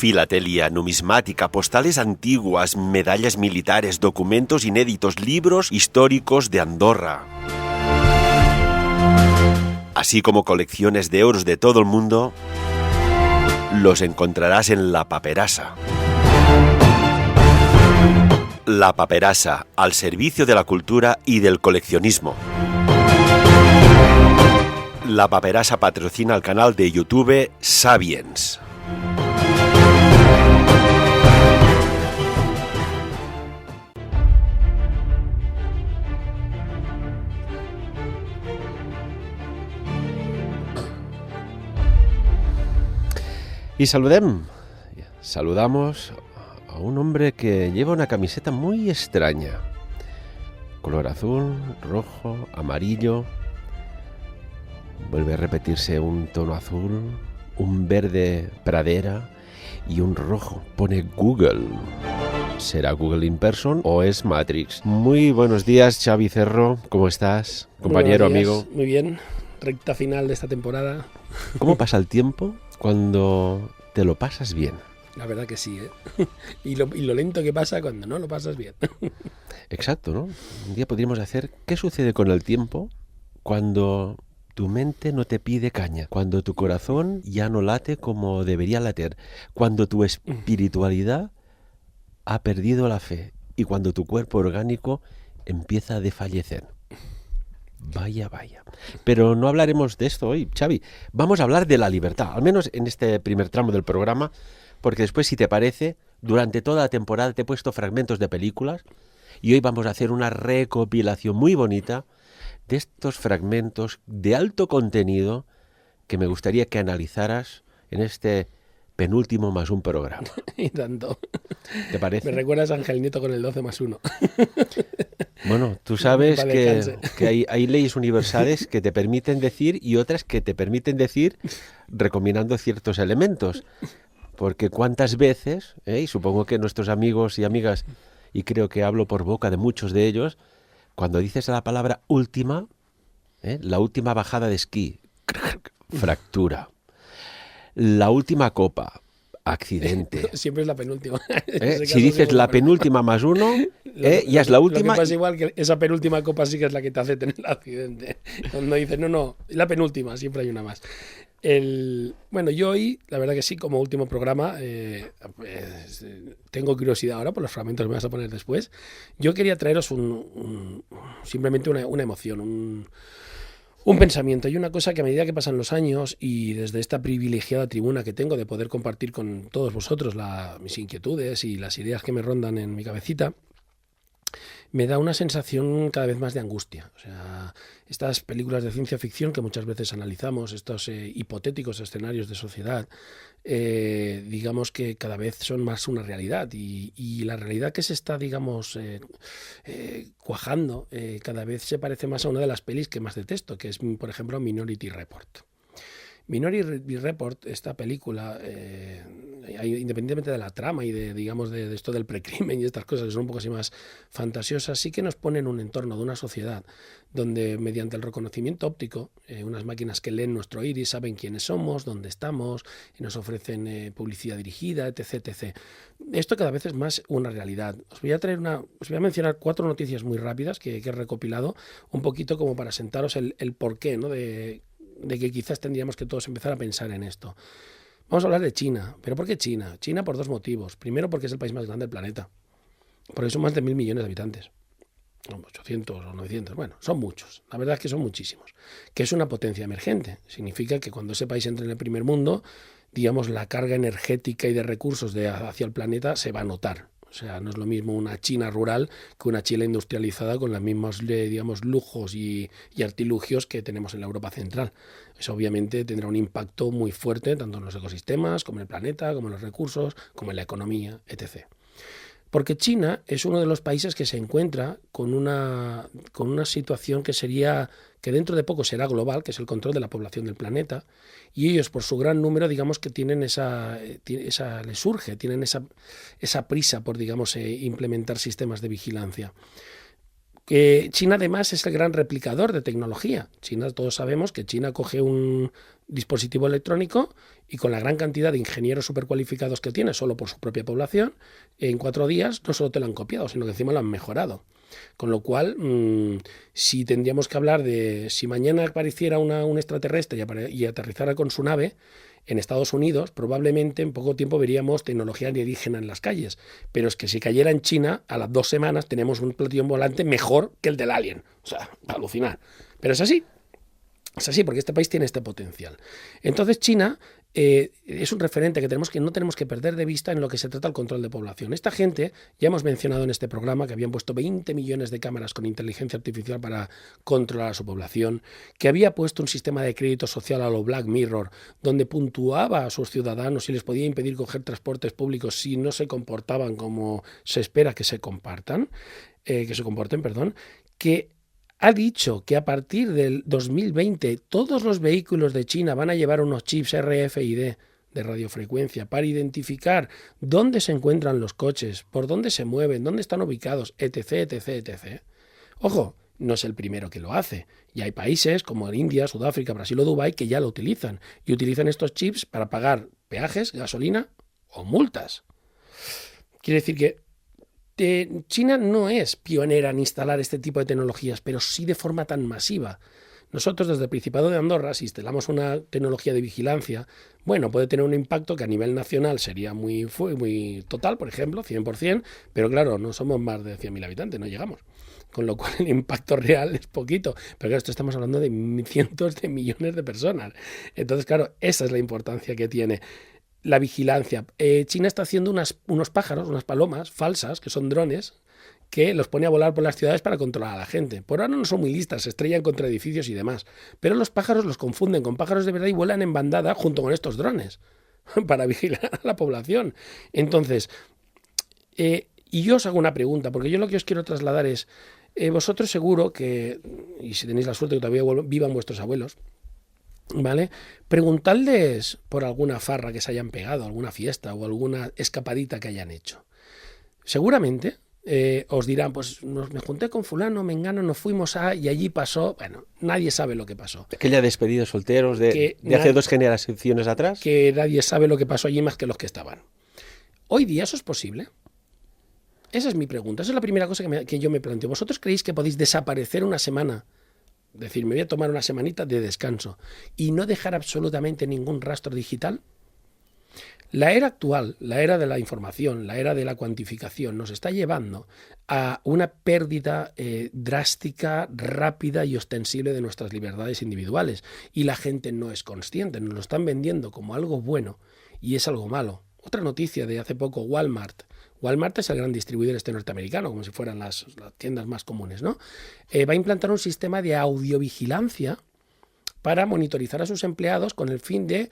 Filatelia, numismática, postales antiguas, medallas militares, documentos inéditos, libros históricos de Andorra. Así como colecciones de euros de todo el mundo, los encontrarás en La Paperassa. La Paperassa, al servicio de la cultura y del coleccionismo. La Paperassa patrocina el canal de YouTube Sapiens. Y saludamos a un hombre que lleva una camiseta muy extraña. Color azul, rojo, amarillo. Vuelve a repetirse un tono azul, un verde pradera y un rojo. Pone Google. ¿Será Google in person o es Matrix? Muy buenos días, Xavi Cerro. ¿Cómo estás? Compañero, amigo. Muy bien. Recta final de esta temporada. ¿Cómo pasa el tiempo cuando te lo pasas bien? La verdad que sí, ¿eh? Y lo lento que pasa cuando no lo pasas bien. Exacto, ¿no? Un día podríamos hacer ¿qué sucede con el tiempo cuando tu mente no te pide caña? Cuando tu corazón ya no late como debería latir. Cuando tu espiritualidad ha perdido la fe. Y cuando tu cuerpo orgánico empieza a desfallecer. Vaya. Pero no hablaremos de esto hoy, Xavi. Vamos a hablar de la libertad, al menos en este primer tramo del programa, porque después, si te parece, durante toda la temporada te he puesto fragmentos de películas y hoy vamos a hacer una recopilación muy bonita de estos fragmentos de alto contenido que me gustaría que analizaras en este penúltimo más un programa. Y tanto. ¿Te parece? Me recuerdas a Ángel Nieto con el 12 más 1. Bueno, tú sabes que hay leyes universales que te permiten decir y otras que te permiten decir recombinando ciertos elementos. Porque cuántas veces, y supongo que nuestros amigos y amigas, y creo que hablo por boca de muchos de ellos, cuando dices la palabra última, la última bajada de esquí, fractura. La última copa, accidente. Siempre es la penúltima. Si dices la penúltima más uno, ya es la última. Lo que pasa igual que esa penúltima copa sí que es la que te hace tener el accidente. Cuando dices, no, la penúltima, siempre hay una más. Bueno, yo hoy, la verdad que sí, como último programa, tengo curiosidad ahora por los fragmentos que me vas a poner después. Yo quería traeros simplemente una emoción, un pensamiento y una cosa que a medida que pasan los años y desde esta privilegiada tribuna que tengo de poder compartir con todos vosotros mis inquietudes y las ideas que me rondan en mi cabecita, me da una sensación cada vez más de angustia. O sea, estas películas de ciencia ficción que muchas veces analizamos, estos hipotéticos escenarios de sociedad, digamos que cada vez son más una realidad y la realidad que se está, digamos, cuajando, cada vez se parece más a una de las pelis que más detesto, que es, por ejemplo, Minority Report. Minority Report, esta película, independientemente de la trama y de esto del precrimen y estas cosas que son un poco así más fantasiosas, sí que nos pone en un entorno de una sociedad donde mediante el reconocimiento óptico, unas máquinas que leen nuestro iris, saben quiénes somos, dónde estamos, y nos ofrecen publicidad dirigida, etc. Esto cada vez es más una realidad. Os voy a mencionar 4 noticias muy rápidas que he recopilado, un poquito como para sentaros el porqué, ¿no? de que quizás tendríamos que todos empezar a pensar en esto. Vamos a hablar de China. ¿Pero por qué China? China por 2 motivos. Primero, porque es el país más grande del planeta. Porque son más de 1.000 millones de habitantes. 800 o 900. Bueno, son muchos. La verdad es que son muchísimos. Que es una potencia emergente. Significa que cuando ese país entre en el primer mundo, digamos, la carga energética y de recursos hacia el planeta se va a notar. O sea, no es lo mismo una China rural que una China industrializada con los mismos, digamos, lujos y artilugios que tenemos en la Europa central. Eso obviamente tendrá un impacto muy fuerte tanto en los ecosistemas, como en el planeta, como en los recursos, como en la economía, etc. Porque China es uno de los países que se encuentra con una situación que dentro de poco será global, que es el control de la población del planeta, y ellos por su gran número, digamos que tienen les surge, tienen esa prisa por, digamos, implementar sistemas de vigilancia. China además es el gran replicador de tecnología. China, todos sabemos que China coge dispositivo electrónico y con la gran cantidad de ingenieros supercualificados que tiene solo por su propia población, en 4 días no solo te lo han copiado, sino que encima lo han mejorado. Con lo cual, si tendríamos que hablar de si mañana apareciera un extraterrestre y aterrizara con su nave en Estados Unidos, probablemente en poco tiempo veríamos tecnología alienígena en las calles. Pero es que si cayera en China, a las 2 semanas tenemos un platillo volante mejor que el del alien. O sea, para alucinar. Pero es así. Es así, porque este país tiene este potencial. Entonces China es un referente que no tenemos que perder de vista en lo que se trata del control de población. Esta gente, ya hemos mencionado en este programa que habían puesto 20 millones de cámaras con inteligencia artificial para controlar a su población, que había puesto un sistema de crédito social a lo Black Mirror, donde puntuaba a sus ciudadanos y les podía impedir coger transportes públicos si no se comportaban como se espera que se comporten, que ha dicho que a partir del 2020 todos los vehículos de China van a llevar unos chips RFID de radiofrecuencia para identificar dónde se encuentran los coches, por dónde se mueven, dónde están ubicados, etc, etc, etc. Ojo, no es el primero que lo hace. Y hay países como India, Sudáfrica, Brasil o Dubái que ya lo utilizan. Y utilizan estos chips para pagar peajes, gasolina o multas. Quiere decir que China no es pionera en instalar este tipo de tecnologías, pero sí de forma tan masiva. Nosotros desde el Principado de Andorra, si instalamos una tecnología de vigilancia, bueno, puede tener un impacto que a nivel nacional sería muy total, por ejemplo, 100%, pero claro, no somos más de 100.000 habitantes, no llegamos. Con lo cual el impacto real es poquito. Pero claro, esto estamos hablando de cientos de millones de personas. Entonces, claro, esa es la importancia que tiene. La vigilancia. China está haciendo unos pájaros, unas palomas falsas, que son drones, que los pone a volar por las ciudades para controlar a la gente. Por ahora no son muy listas, se estrellan contra edificios y demás. Pero los pájaros los confunden con pájaros de verdad y vuelan en bandada junto con estos drones para vigilar a la población. Entonces, y yo os hago una pregunta, porque yo lo que os quiero trasladar es, vosotros seguro que, y si tenéis la suerte que todavía vivan vuestros abuelos, ¿vale? Preguntadles por alguna farra que se hayan pegado, alguna fiesta o alguna escapadita que hayan hecho. Seguramente os dirán, pues me junté con fulano, mengano, nos fuimos y allí pasó. Bueno, nadie sabe lo que pasó. Aquella despedida de solteros de hace 2 generaciones atrás. Que nadie sabe lo que pasó allí más que los que estaban. ¿Hoy día eso es posible? Esa es mi pregunta. Esa es la primera cosa que yo me planteo. ¿Vosotros creéis que podéis desaparecer una semana? Decir, me voy a tomar una semanita de descanso y no dejar absolutamente ningún rastro digital. La era actual, la era de la información, la era de la cuantificación, nos está llevando a una pérdida drástica, rápida y ostensible de nuestras libertades individuales. Y la gente no es consciente, nos lo están vendiendo como algo bueno y es algo malo. Otra noticia de hace poco, Walmart. Walmart es el gran distribuidor norteamericano, como si fueran las tiendas más comunes, ¿no? Va a implantar un sistema de audiovigilancia para monitorizar a sus empleados con el fin de,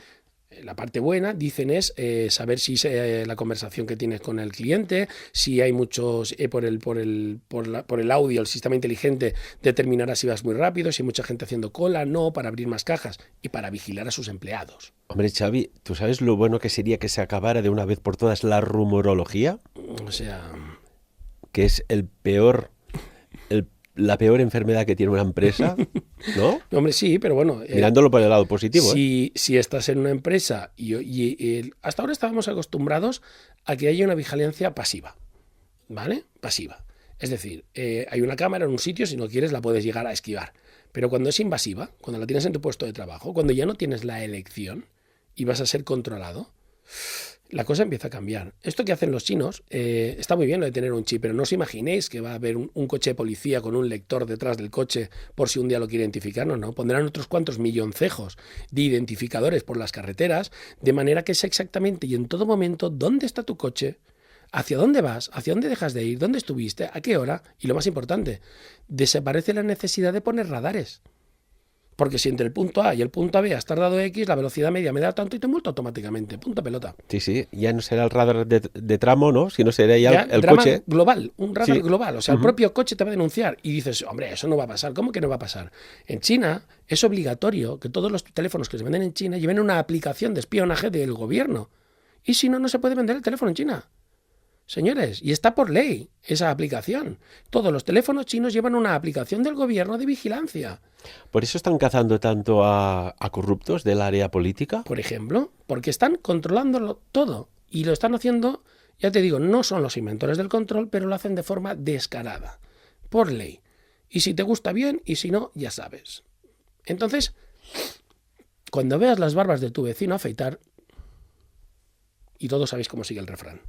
la parte buena, dicen, es saber si la conversación que tienes con el cliente, si hay muchos, por el audio, el sistema inteligente determinará si vas muy rápido, si hay mucha gente haciendo cola, no, para abrir más cajas y para vigilar a sus empleados. Hombre, Xavi, ¿tú sabes lo bueno que sería que se acabara de una vez por todas la rumorología? O sea, que es la peor enfermedad que tiene una empresa, ¿no? Hombre, sí, pero bueno. Mirándolo por el lado positivo. Si estás en una empresa hasta ahora estábamos acostumbrados a que haya una vigilancia pasiva, ¿vale? Pasiva. Es decir, hay una cámara en un sitio, si no quieres la puedes llegar a esquivar. Pero cuando es invasiva, cuando la tienes en tu puesto de trabajo, cuando ya no tienes la elección y vas a ser controlado, la cosa empieza a cambiar. Esto que hacen los chinos está muy bien lo de tener un chip, pero no os imaginéis que va a haber un coche de policía con un lector detrás del coche por si un día lo quiere identificar, no. Pondrán otros cuantos milloncejos de identificadores por las carreteras, de manera que sé exactamente y en todo momento dónde está tu coche, hacia dónde vas, hacia dónde dejas de ir, dónde estuviste, a qué hora, y lo más importante, desaparece la necesidad de poner radares. Porque si entre el punto A y el punto B has tardado X, la velocidad media me da tanto y te multo automáticamente. Punto pelota. Sí, ya no será el radar de tramo, ¿no? Sino será ya el coche. Global, un radar global. O sea, el propio coche te va a denunciar. Y dices, hombre, eso no va a pasar. ¿Cómo que no va a pasar? En China es obligatorio que todos los teléfonos que se venden en China lleven una aplicación de espionaje del gobierno. Y si no, no se puede vender el teléfono en China. Señores, y está por ley esa aplicación. Todos los teléfonos chinos llevan una aplicación del gobierno de vigilancia. Por eso están cazando tanto a corruptos del área política. Por ejemplo, porque están controlándolo todo. Y lo están haciendo, ya te digo, no son los inventores del control, pero lo hacen de forma descarada, por ley. Y si te gusta bien, y si no, ya sabes. Entonces, cuando veas las barbas de tu vecino afeitar, y todos sabéis cómo sigue el refrán,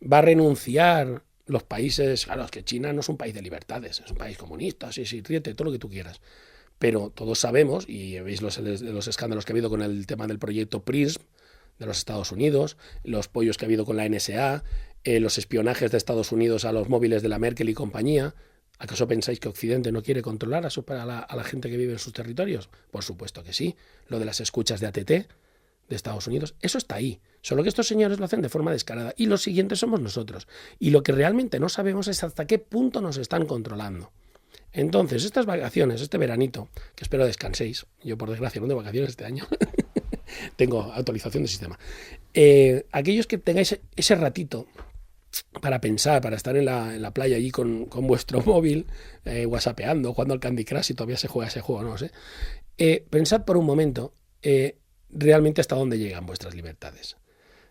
va a renunciar los países, claro, es que China no es un país de libertades, es un país comunista, sí, sí, ríete, todo lo que tú quieras. Pero todos sabemos, y veis los escándalos que ha habido con el tema del proyecto PRISM de los Estados Unidos, los pollos que ha habido con la NSA, los espionajes de Estados Unidos a los móviles de la Merkel y compañía. ¿Acaso pensáis que Occidente no quiere controlar a la gente que vive en sus territorios? Por supuesto que sí. Lo de las escuchas de ATT de Estados Unidos, eso está ahí. Solo que estos señores lo hacen de forma descarada. Y los siguientes somos nosotros. Y lo que realmente no sabemos es hasta qué punto nos están controlando. Entonces, estas vacaciones, este veranito, que espero descanséis, yo por desgracia no tengo vacaciones este año, tengo actualización del sistema, aquellos que tengáis ese ratito para pensar, para estar en la playa allí con vuestro móvil, whatsappeando, jugando al Candy Crush, si todavía se juega ese juego, no lo sé, pensad por un momento realmente hasta dónde llegan vuestras libertades.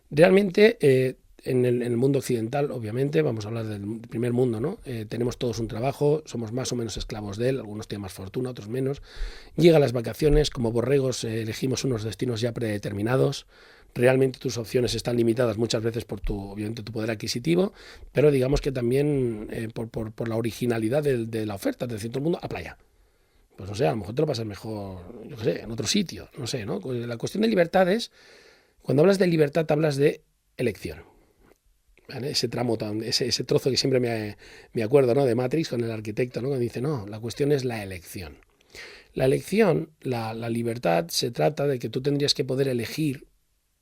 Realmente, en el mundo occidental, obviamente, vamos a hablar del primer mundo, ¿no? Tenemos todos un trabajo, somos más o menos esclavos de él, algunos tienen más fortuna, otros menos. Llegan las vacaciones, como borregos elegimos unos destinos ya predeterminados. Realmente tus opciones están limitadas muchas veces por obviamente tu poder adquisitivo, pero digamos que también por la originalidad de la oferta, es decir, todo el mundo a playa. Pues no sé, a lo mejor te lo pasas mejor, yo qué sé, en otro sitio, no sé, ¿no? La cuestión de libertad es, cuando hablas de libertad, hablas de elección. ¿Vale? Ese tramo, ese trozo que siempre me acuerdo, ¿no? De Matrix con el arquitecto, ¿no? Que dice, no, la cuestión es la elección. La elección, la libertad, se trata de que tú tendrías que poder elegir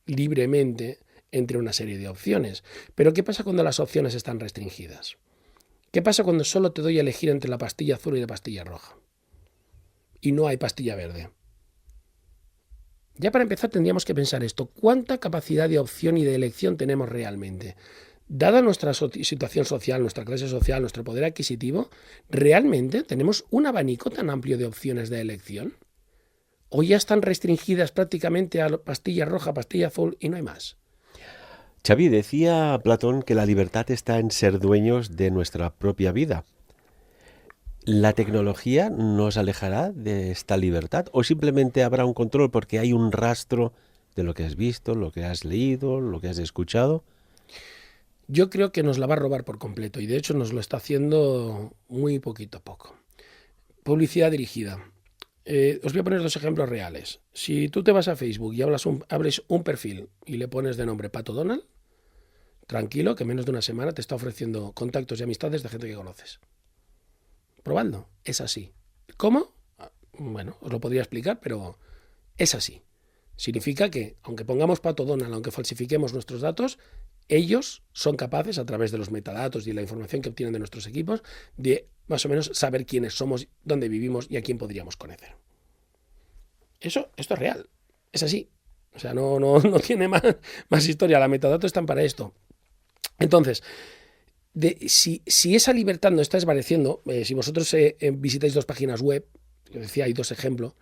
libremente entre una serie de opciones. Pero ¿qué pasa cuando las opciones están restringidas? ¿Qué pasa cuando solo te doy a elegir entre la pastilla azul y la pastilla roja? Y no hay pastilla verde. Ya para empezar tendríamos que pensar esto. ¿Cuánta capacidad de opción y de elección tenemos realmente? Dada nuestra situación social, nuestra clase social, nuestro poder adquisitivo, ¿realmente tenemos un abanico tan amplio de opciones de elección? ¿O ya están restringidas prácticamente a pastilla roja, pastilla azul y no hay más? Xavi, decía Platón que la libertad está en ser dueños de nuestra propia vida. ¿La tecnología nos alejará de esta libertad o simplemente habrá un control porque hay un rastro de lo que has visto, lo que has leído, lo que has escuchado? Yo creo que nos la va a robar por completo y de hecho nos lo está haciendo muy poquito a poco. Publicidad dirigida. Os voy a poner dos ejemplos reales. Si tú te vas a Facebook y abres un perfil y le pones de nombre Pato Donald, tranquilo que en menos de una semana te está ofreciendo contactos y amistades de gente que conoces. Probando, es así. ¿Cómo? Bueno, os lo podría explicar, pero es así. Significa que, aunque pongamos Pato Donald, aunque falsifiquemos nuestros datos, ellos son capaces, a través de los metadatos y la información que obtienen de nuestros equipos, de más o menos saber quiénes somos, dónde vivimos y a quién podríamos conocer. Esto es real, es así. O sea, no tiene más historia. La metadatos están para esto. Entonces, si esa libertad no está desvaneciendo, si vosotros visitáis dos páginas web, que decía, hay dos ejemplos,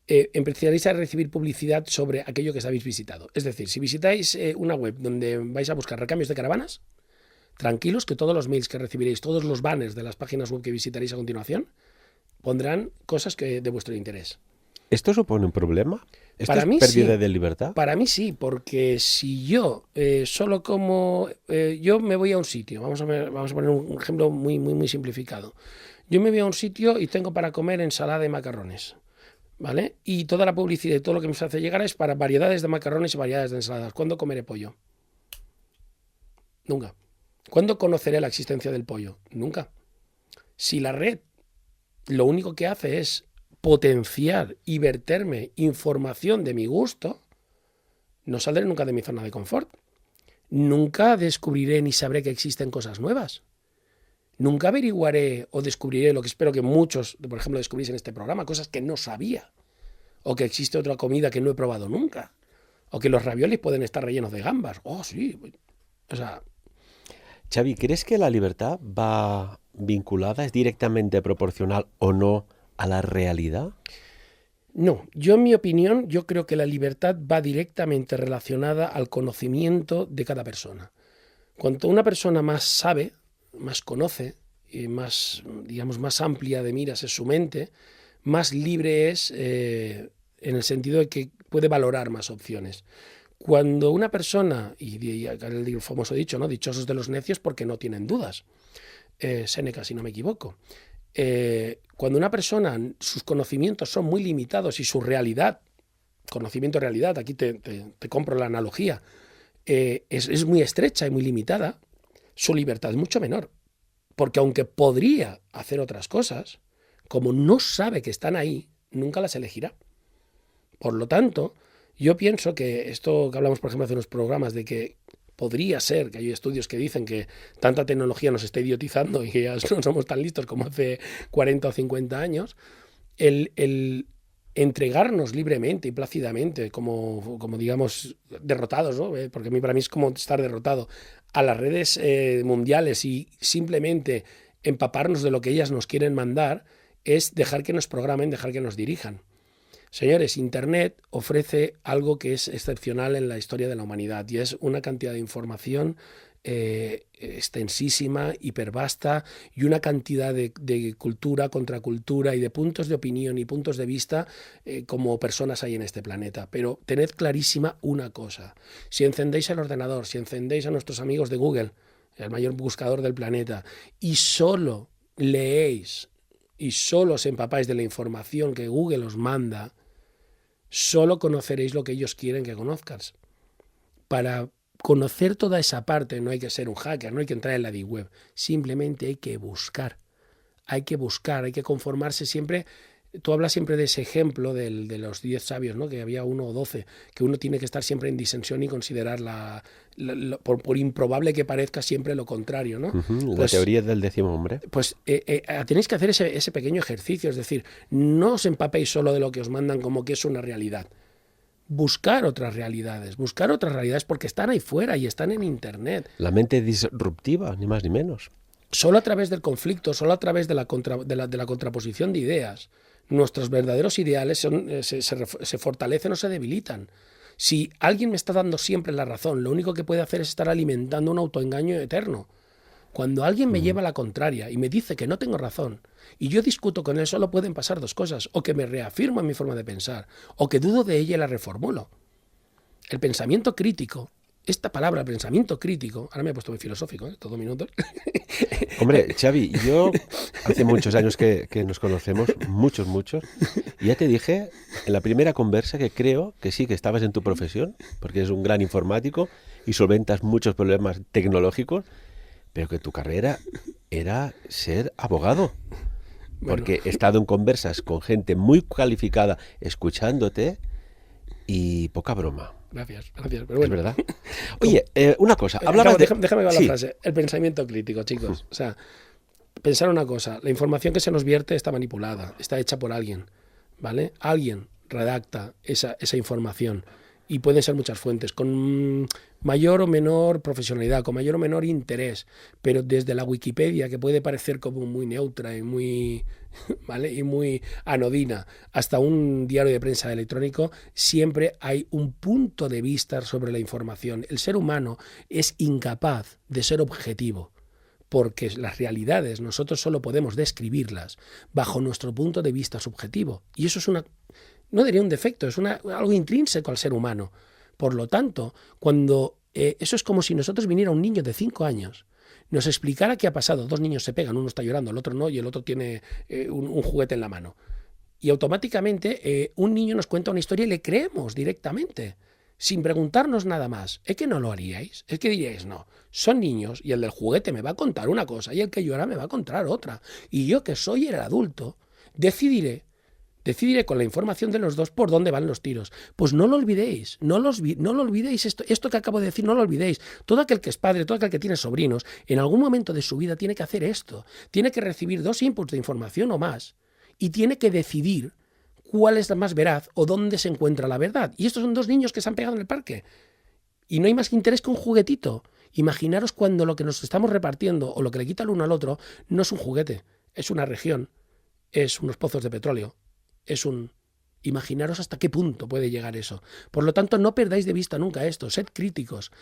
empezaréis a recibir publicidad sobre aquello que habéis visitado. Es decir, si visitáis una web donde vais a buscar recambios de caravanas, tranquilos que todos los mails que recibiréis, todos los banners de las páginas web que visitaréis a continuación, pondrán cosas de vuestro interés. ¿Esto supone un problema? ¿Esto Para es mí pérdida sí. de libertad? Para mí sí, porque si yo solo como... yo me voy a un sitio, vamos a poner un ejemplo muy simplificado. Yo me voy a un sitio y tengo para comer ensalada de macarrones, ¿vale? Y toda la publicidad y todo lo que me hace llegar es para variedades de macarrones y variedades de ensaladas. ¿Cuándo comeré pollo? Nunca. ¿Cuándo conoceré la existencia del pollo? Nunca. Si la red lo único que hace es potenciar y verterme información de mi gusto, no saldré nunca de mi zona de confort. Nunca descubriré ni sabré que existen cosas nuevas. Nunca averiguaré o descubriré lo que espero que muchos, por ejemplo, descubrís en este programa, cosas que no sabía. O que existe otra comida que no he probado nunca. O que los raviolis pueden estar rellenos de gambas. Oh, sí. O sea... Xavi, ¿crees que la libertad va vinculada, es directamente proporcional o no a la realidad? No, yo en mi opinión, yo creo que la libertad va directamente relacionada al conocimiento de cada persona. Cuanto una persona más sabe, más conoce, y más, digamos, más amplia de miras es su mente, más libre es en el sentido de que puede valorar más opciones. Cuando una persona, y el famoso dicho, ¿no? Dichosos de los necios porque no tienen dudas, Séneca, si no me equivoco. Cuando una persona, sus conocimientos son muy limitados y su realidad, conocimiento-realidad, aquí te compro la analogía, es muy estrecha y muy limitada, su libertad es mucho menor. Porque aunque podría hacer otras cosas, como no sabe que están ahí, nunca las elegirá. Por lo tanto, yo pienso que esto que hablamos, por ejemplo, hace unos programas de que podría ser, que hay estudios que dicen que tanta tecnología nos está idiotizando y que ya no somos tan listos como hace 40 o 50 años, el entregarnos libremente y plácidamente, como digamos, derrotados, ¿no? Porque para mí es como estar derrotado, a las redes mundiales y simplemente empaparnos de lo que ellas nos quieren mandar, es dejar que nos programen, dejar que nos dirijan. Señores, Internet ofrece algo que es excepcional en la historia de la humanidad y es una cantidad de información extensísima, hipervasta y una cantidad de cultura, contracultura y de puntos de opinión y puntos de vista como personas hay en este planeta. Pero tened clarísima una cosa, si encendéis el ordenador, si encendéis a nuestros amigos de Google, el mayor buscador del planeta, y solo leéis y solo os empapáis de la información que Google os manda, solo conoceréis lo que ellos quieren que conozcas. Para conocer toda esa parte no hay que ser un hacker, no hay que entrar en la deep web, simplemente hay que buscar, hay que conformarse siempre. Tú hablas siempre de ese ejemplo de los 10 sabios, ¿no? Que había uno o 12, que uno tiene que estar siempre en disensión y considerar por improbable que parezca siempre lo contrario, ¿no? La teoría del décimo hombre. Pues tenéis que hacer ese pequeño ejercicio, es decir, no os empapéis solo de lo que os mandan como que es una realidad. Buscar otras realidades porque están ahí fuera y están en Internet. La mente disruptiva, ni más ni menos. Solo a través del conflicto, solo a través de la contraposición de ideas, nuestros verdaderos ideales se fortalecen o se debilitan. Si alguien me está dando siempre la razón, lo único que puede hacer es estar alimentando un autoengaño eterno. Cuando alguien me lleva a la contraria y me dice que no tengo razón, y yo discuto con él, solo pueden pasar dos cosas: o que me reafirmo en mi forma de pensar, o que dudo de ella y la reformulo. El pensamiento crítico, esta palabra, pensamiento crítico, ahora me he puesto muy filosófico, todo minutos. Hombre, Xavi, yo hace muchos años que nos conocemos, muchos, y ya te dije en la primera conversa que creo que sí, que estabas en tu profesión, porque eres un gran informático y solventas muchos problemas tecnológicos, pero que tu carrera era ser abogado. Porque he estado en conversas con gente muy calificada escuchándote y poca broma. Gracias. Pero bueno. Es verdad. Oye, una cosa. Déjame ver la frase. El pensamiento crítico, chicos. O sea, pensar una cosa. La información que se nos vierte está manipulada, está hecha por alguien, ¿vale? Alguien redacta esa información. Y pueden ser muchas fuentes, con mayor o menor profesionalidad, con mayor o menor interés, pero desde la Wikipedia, que puede parecer como muy neutra y muy, ¿vale? Y muy anodina, hasta un diario de prensa electrónico, siempre hay un punto de vista sobre la información. El ser humano es incapaz de ser objetivo, porque las realidades nosotros solo podemos describirlas bajo nuestro punto de vista subjetivo. Y eso es no diría un defecto, es algo intrínseco al ser humano. Por lo tanto, cuando eso es como si nosotros viniera un niño de 5 años, nos explicara qué ha pasado. Dos niños se pegan, uno está llorando, el otro no, y el otro tiene un juguete en la mano. Y automáticamente un niño nos cuenta una historia y le creemos directamente, sin preguntarnos nada más. ¿Es que no lo haríais? Es que diríais, no, son niños y el del juguete me va a contar una cosa y el que llora me va a contar otra. Y yo, que soy el adulto, decidiré con la información de los dos por dónde van los tiros. Pues no lo olvidéis, no lo olvidéis, esto que acabo de decir, no lo olvidéis. Todo aquel que es padre, todo aquel que tiene sobrinos, en algún momento de su vida tiene que hacer esto. Tiene que recibir 2 inputs de información o más y tiene que decidir cuál es la más veraz o dónde se encuentra la verdad. Y estos son 2 niños que se han pegado en el parque. Y no hay más interés que un juguetito. Imaginaros cuando lo que nos estamos repartiendo o lo que le quita el uno al otro no es un juguete, es una región, es unos pozos de petróleo, es un... Imaginaros hasta qué punto puede llegar eso. Por lo tanto, no perdáis de vista nunca esto. Sed críticos,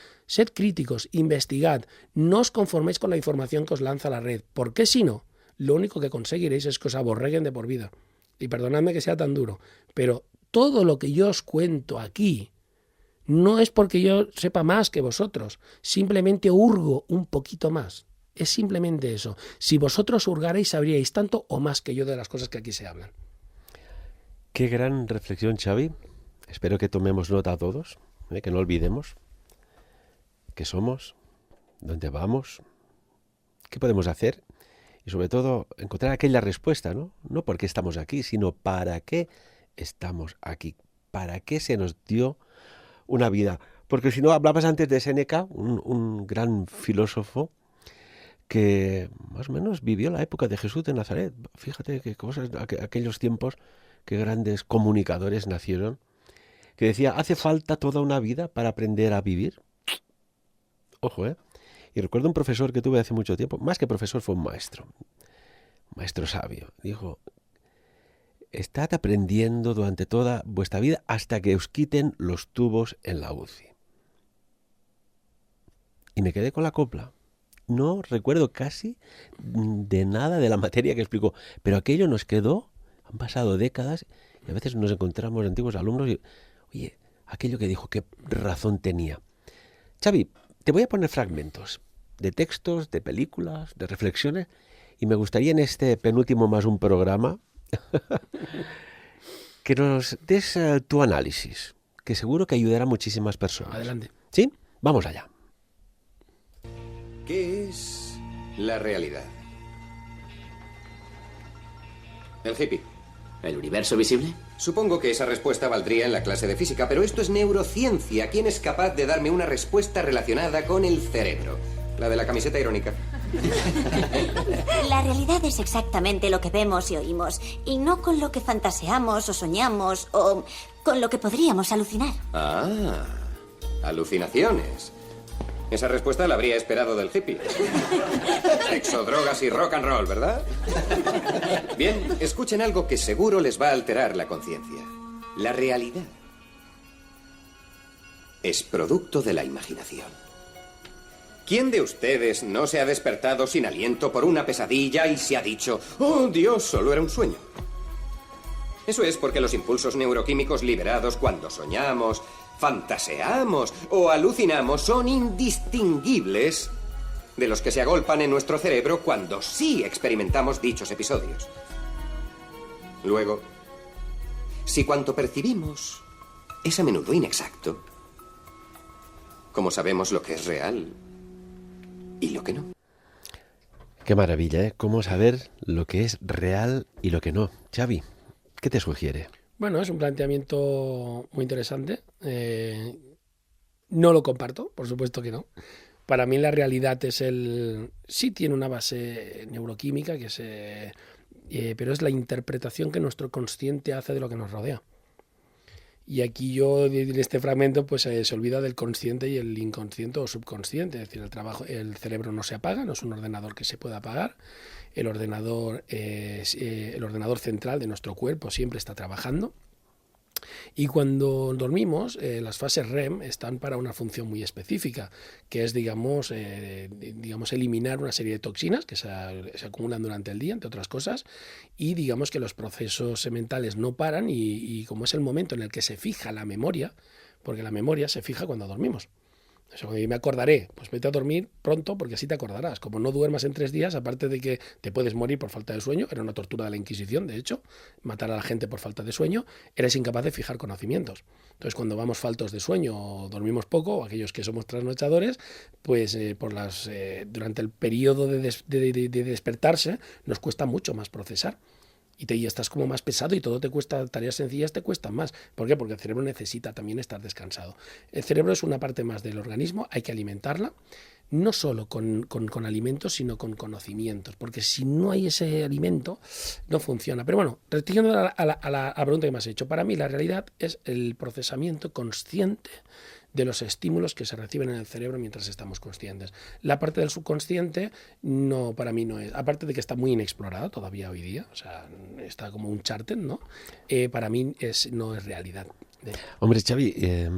investigad, no os conforméis con la información que os lanza la red, porque si no, lo único que conseguiréis es que os aborreguen de por vida. Y perdonadme que sea tan duro, pero todo lo que yo os cuento aquí no es porque yo sepa más que vosotros, simplemente hurgo un poquito más. Es simplemente eso. Si vosotros hurgarais, sabríais tanto o más que yo de las cosas que aquí se hablan. Qué gran reflexión, Xavi. Espero que tomemos nota todos, que no olvidemos qué somos, dónde vamos, qué podemos hacer y sobre todo encontrar aquella respuesta, ¿no? No por qué estamos aquí, sino para qué estamos aquí, para qué se nos dio una vida. Porque si no, hablabas antes de Séneca, un gran filósofo que más o menos vivió la época de Jesús de Nazaret. Fíjate qué cosas, aquellos tiempos, qué grandes comunicadores nacieron, que decía, hace falta toda una vida para aprender a vivir. Ojo, ¿eh? Y recuerdo un profesor que tuve hace mucho tiempo, más que profesor fue un maestro sabio. Dijo, estad aprendiendo durante toda vuestra vida hasta que os quiten los tubos en la UCI. Y me quedé con la copla. No recuerdo casi de nada de la materia que explicó, pero aquello nos quedó. Han pasado décadas y a veces nos encontramos antiguos alumnos y, oye, aquello que dijo, qué razón tenía. Xavi, te voy a poner fragmentos de textos, de películas, de reflexiones y me gustaría en este penúltimo más un programa que nos des tu análisis, que seguro que ayudará a muchísimas personas. Adelante. ¿Sí? Vamos allá. ¿Qué es la realidad? El hippie. ¿El universo visible? Supongo que esa respuesta valdría en la clase de física, pero esto es neurociencia. ¿Quién es capaz de darme una respuesta relacionada con el cerebro? La de la camiseta irónica. La realidad es exactamente lo que vemos y oímos, y no con lo que fantaseamos o soñamos o con lo que podríamos alucinar. Ah, alucinaciones. Esa respuesta la habría esperado del hippie. Sexo, drogas y rock and roll, ¿verdad? Bien, escuchen algo que seguro les va a alterar la conciencia. La realidad es producto de la imaginación. ¿Quién de ustedes no se ha despertado sin aliento por una pesadilla y se ha dicho, oh Dios, solo era un sueño? Eso es porque los impulsos neuroquímicos liberados cuando soñamos, fantaseamos o alucinamos son indistinguibles de los que se agolpan en nuestro cerebro cuando sí experimentamos dichos episodios. Luego, si cuanto percibimos es a menudo inexacto, ¿cómo sabemos lo que es real y lo que no? Qué maravilla, ¿eh? Cómo saber lo que es real y lo que no. Xavi, ¿qué te sugiere? Bueno, es un planteamiento muy interesante. No lo comparto, por supuesto que no. Para mí la realidad es sí tiene una base neuroquímica, pero es la interpretación que nuestro consciente hace de lo que nos rodea. Y aquí yo, en este fragmento, pues se olvida del consciente y el inconsciente o subconsciente. Es decir, el cerebro no se apaga, no es un ordenador que se pueda apagar. El ordenador central de nuestro cuerpo siempre está trabajando. Y cuando dormimos, las fases REM están para una función muy específica, que es, digamos, eliminar una serie de toxinas que se acumulan durante el día, entre otras cosas, y digamos que los procesos mentales no paran y como es el momento en el que se fija la memoria, porque la memoria se fija cuando dormimos. O sea, me acordaré, pues vete a dormir pronto porque así te acordarás. Como no duermas en 3 días, aparte de que te puedes morir por falta de sueño, era una tortura de la Inquisición, de hecho, matar a la gente por falta de sueño, eres incapaz de fijar conocimientos. Entonces, cuando vamos faltos de sueño o dormimos poco, o aquellos que somos trasnochadores, pues durante el periodo de despertarse nos cuesta mucho más procesar. Y estás como más pesado y todo te cuesta, tareas sencillas te cuestan más. ¿Por qué? Porque el cerebro necesita también estar descansado. El cerebro es una parte más del organismo, hay que alimentarla, no solo con alimentos, sino con conocimientos, porque si no hay ese alimento, no funciona. Pero bueno, respondiendo a la pregunta que me has hecho, para mí la realidad es el procesamiento consciente de los estímulos que se reciben en el cerebro mientras estamos conscientes. La parte del subconsciente no, para mí no es, aparte de que está muy inexplorada todavía hoy día, o sea, está como un charter, ¿no? Para mí no es realidad. Hombre, Xavi,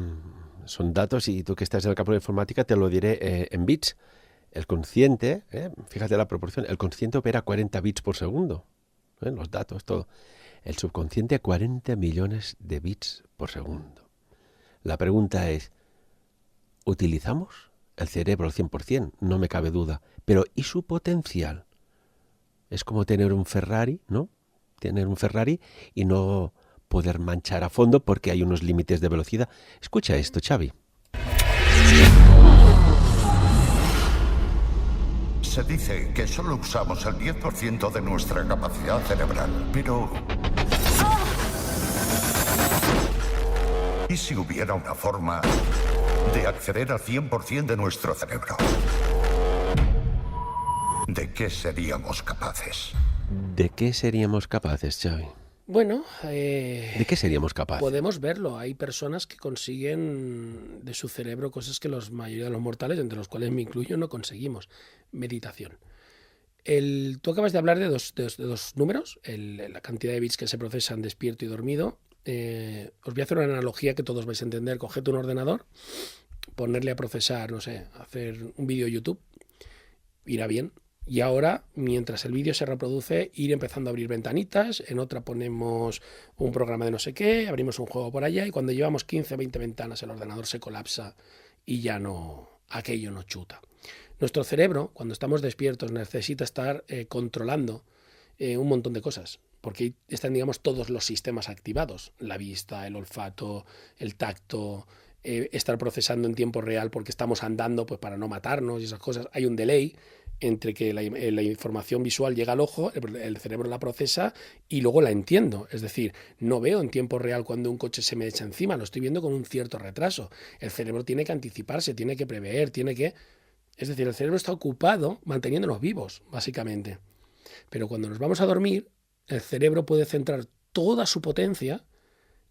son datos y tú que estás en el campo de la informática te lo diré en bits. El consciente, fíjate la proporción, el consciente opera 40 bits por segundo. Los datos, todo. El subconsciente 40 millones de bits por segundo. La pregunta es, ¿utilizamos el cerebro al 100%? No me cabe duda. Pero ¿y su potencial? Es como tener un Ferrari, ¿no? Tener un Ferrari y no poder manchar a fondo porque hay unos límites de velocidad. Escucha esto, Xavi. Se dice que solo usamos el 10% de nuestra capacidad cerebral, pero... ¿y si hubiera una forma de acceder al 100% de nuestro cerebro? ¿De qué seríamos capaces? ¿De qué seríamos capaces, Xavi? Bueno, ¿de qué seríamos capaces? Podemos verlo. Hay personas que consiguen de su cerebro cosas que la mayoría de los mortales, entre los cuales me incluyo, no conseguimos. Meditación. Tú acabas de hablar de dos números, la cantidad de bits que se procesan despierto y dormido. Os voy a hacer una analogía que todos vais a entender. Coged un ordenador, ponerle a procesar, no sé, hacer un vídeo YouTube, irá bien. Y ahora, mientras el vídeo se reproduce, ir empezando a abrir ventanitas, en otra ponemos un programa de no sé qué, abrimos un juego por allá y cuando llevamos 15, 20 ventanas el ordenador se colapsa y ya no, aquello no chuta. Nuestro cerebro, cuando estamos despiertos, necesita estar controlando un montón de cosas, porque ahí están, digamos, todos los sistemas activados, la vista, el olfato, el tacto, estar procesando en tiempo real porque estamos andando pues para no matarnos y esas cosas. Hay un delay entre que la información visual llega al ojo, el cerebro la procesa y luego la entiendo. Es decir, no veo en tiempo real cuando un coche se me echa encima, lo estoy viendo con un cierto retraso. El cerebro tiene que anticiparse, tiene que prever, Es decir, el cerebro está ocupado manteniéndonos vivos, básicamente. Pero cuando nos vamos a dormir, el cerebro puede centrar toda su potencia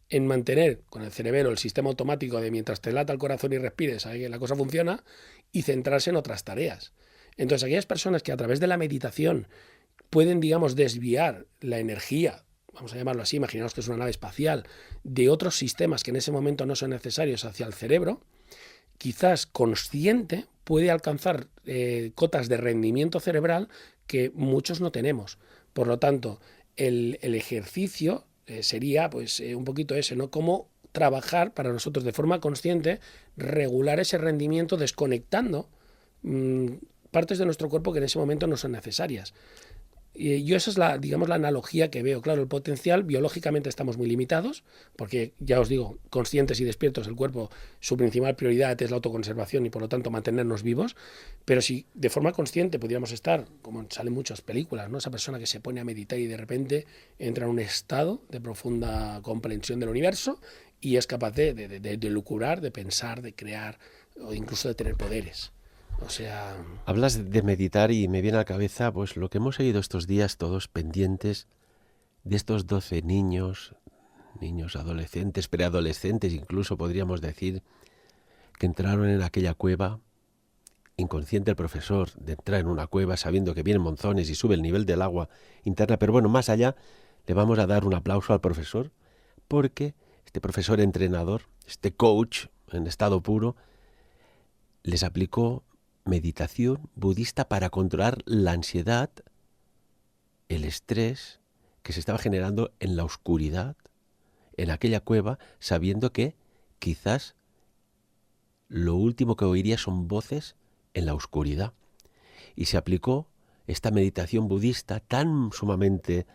en mantener con el cerebelo el sistema automático de mientras te lata el corazón y respires, ¿sabes? Que la cosa funciona, y centrarse en otras tareas. Entonces, aquellas personas que a través de la meditación pueden, digamos, desviar la energía, vamos a llamarlo así, imaginaos que es una nave espacial, de otros sistemas que en ese momento no son necesarios hacia el cerebro, quizás consciente puede alcanzar cotas de rendimiento cerebral que muchos no tenemos. Por lo tanto, el ejercicio sería pues un poquito ese, ¿no? Cómo trabajar para nosotros de forma consciente, regular ese rendimiento desconectando partes de nuestro cuerpo que en ese momento no son necesarias. Y yo esa es la analogía que veo. Claro, el potencial, biológicamente estamos muy limitados, porque ya os digo, conscientes y despiertos, el cuerpo, su principal prioridad es la autoconservación y por lo tanto mantenernos vivos, pero si de forma consciente pudiéramos estar, como salen muchas películas, ¿no? Esa persona que se pone a meditar y de repente entra en un estado de profunda comprensión del universo y es capaz de lucurar, de pensar, de crear o incluso de tener poderes. O sea... Hablas de meditar y me viene a la cabeza pues lo que hemos seguido estos días todos pendientes de estos 12 niños, adolescentes, preadolescentes incluso podríamos decir, que entraron en aquella cueva, inconsciente el profesor de entrar en una cueva sabiendo que vienen monzones y sube el nivel del agua interna, pero bueno, más allá le vamos a dar un aplauso al profesor porque este profesor entrenador, este coach en estado puro, les aplicó meditación budista para controlar la ansiedad, el estrés que se estaba generando en la oscuridad, en aquella cueva, sabiendo que quizás lo último que oiría son voces en la oscuridad. Y se aplicó esta meditación budista tan sumamente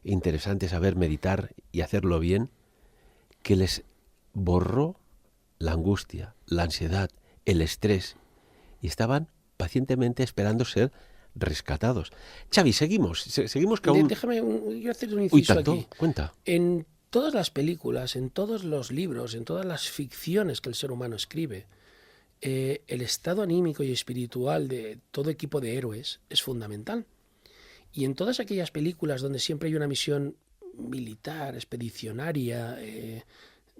interesante, saber meditar y hacerlo bien, que les borró la angustia, la ansiedad, el estrés, y estaban pacientemente esperando ser rescatados. Xavi, seguimos que aún... Déjame yo hacer un inciso aquí. Cuenta. En todas las películas, en todos los libros, en todas las ficciones que el ser humano escribe, el estado anímico y espiritual de todo equipo de héroes es fundamental. Y en todas aquellas películas donde siempre hay una misión militar, expedicionaria,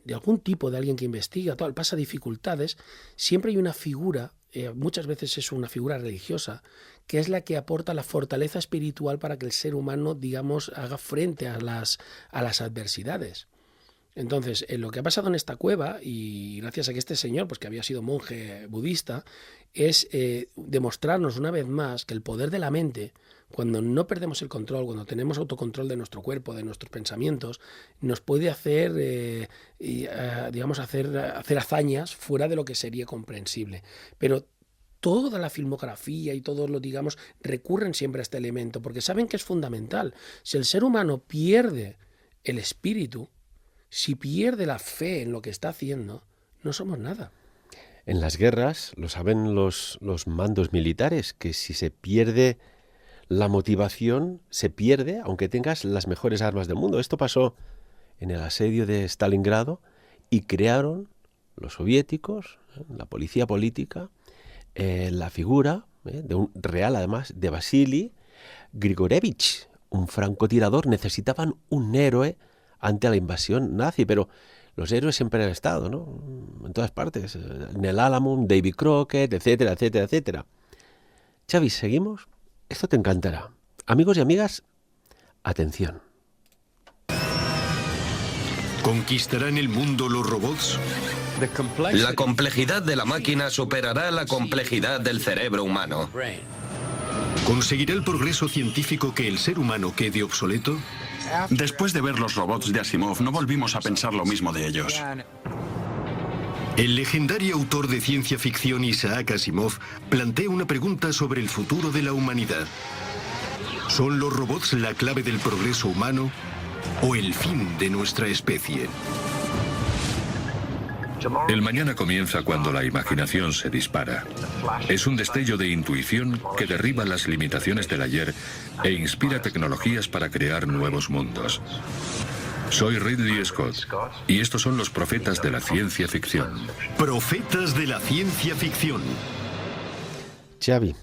de algún tipo, de alguien que investiga, tal, pasa dificultades, siempre hay una figura, muchas veces es una figura religiosa, que es la que aporta la fortaleza espiritual para que el ser humano, digamos, haga frente a las adversidades. Entonces, lo que ha pasado en esta cueva, y gracias a que este señor, pues que había sido monje budista, es demostrarnos una vez más que el poder de la mente, cuando no perdemos el control, cuando tenemos autocontrol de nuestro cuerpo, de nuestros pensamientos, nos puede hacer, digamos, hacer hazañas fuera de lo que sería comprensible. Pero toda la filmografía y todos los, digamos, recurren siempre a este elemento, porque saben que es fundamental. Si el ser humano pierde el espíritu, si pierde la fe en lo que está haciendo, no somos nada. En las guerras lo saben los mandos militares, que si se pierde la motivación, se pierde, aunque tengas las mejores armas del mundo. Esto pasó en el asedio de Stalingrado y crearon los soviéticos, la policía política, la figura de un real, además, de Vasily Grigorevich, un francotirador. Necesitaban un héroe ante la invasión nazi, pero los héroes siempre han estado, ¿no? En todas partes, en el Álamo, Davy Crockett, etcétera, etcétera, etcétera. Xavi, ¿seguimos? Esto te encantará. Amigos y amigas, atención. ¿Conquistarán el mundo los robots? La complejidad de la máquina superará la complejidad del cerebro humano. ¿Conseguirá el progreso científico que el ser humano quede obsoleto? Después de ver los robots de Asimov, no volvimos a pensar lo mismo de ellos. El legendario autor de ciencia ficción Isaac Asimov plantea una pregunta sobre el futuro de la humanidad. ¿Son los robots la clave del progreso humano o el fin de nuestra especie? El mañana comienza cuando la imaginación se dispara. Es un destello de intuición que derriba las limitaciones del ayer e inspira tecnologías para crear nuevos mundos. Soy Ridley Scott y estos son los profetas de la ciencia ficción. Profetas de la ciencia ficción. Xavi,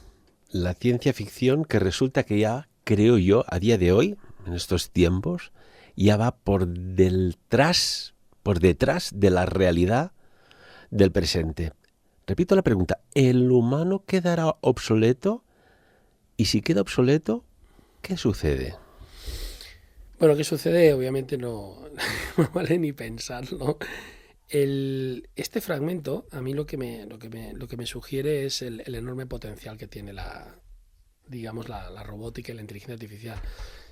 la ciencia ficción que resulta que ya, creo yo, a día de hoy, en estos tiempos, ya va por detrás de la realidad del presente. Repito la pregunta, ¿el humano quedará obsoleto? Y si queda obsoleto, ¿qué sucede? Bueno, ¿qué sucede? Obviamente no vale ni pensarlo. Este fragmento, a mí lo que me sugiere es el enorme potencial que tiene la robótica y la inteligencia artificial.